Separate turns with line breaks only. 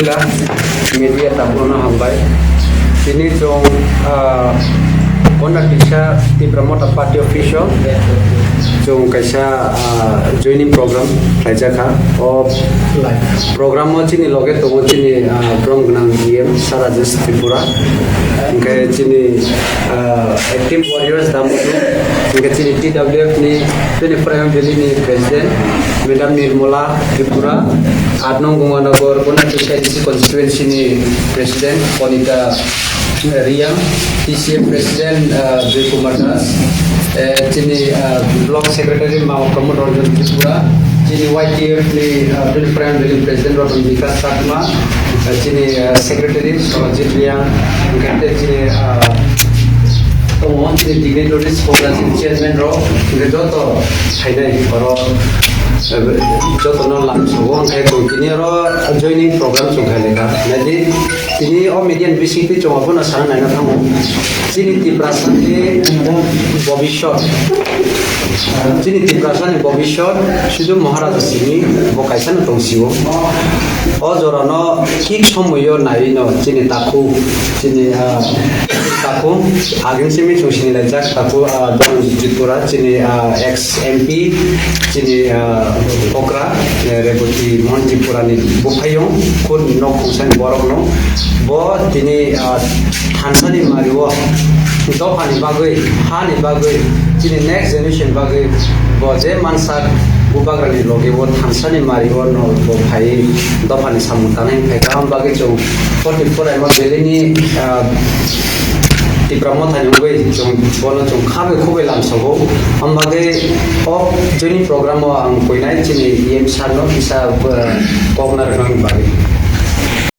Pila media tampuna hambai ini jong kona kisah di promote party official jong kaisa joining program raja kha o program mo chini loge to chini drum gnang diem Sarajas Tripura ingka chini active warriors damu ingka chini TWF ni Prime Valley ni president Madam Nirmala Tripura Adnong Gunganagor kona kisah di constituency ni president Ponita Riam, TCM President Joy Kumar Das, Chini Block Secretary Mau Kamur Rajan Tripura, Chini YTF ni Prime Valley President Rotan Vikas Satma, Chini Secretary Rajit Liang, Kante Chini Tomon Chini Dignitaries Program Chairman Ro, Joto Haidai Paro. Joto non lang suwong kay continue ro joining program sung kay leka jadi ini median visit itu cuma pun asal nanya kamu sini di perasaan di Bobby Shot sini di perasaan di Bobby Shot sudah Maharaja sini bokaisan tong siwo oh jorano kik somuyo nai no sini taku sini taku ageng sini sung sini lajak taku don Tripura sini ex MP sini Okra reboti Monti Purani Bukayong kun no kusan borok no bo tini hansani mariwo do hani bagoi tini next generation bagoi bo je mansak bubagrani loge bo hansani mariwo no bo phai do hani samutane phai kam bagoi chong 44 ma beleni di promote hanya gue cuma bola cuma kabe kube langsung ambagai joining program ang koinai ciniiem sarno bisa kognar kami bagi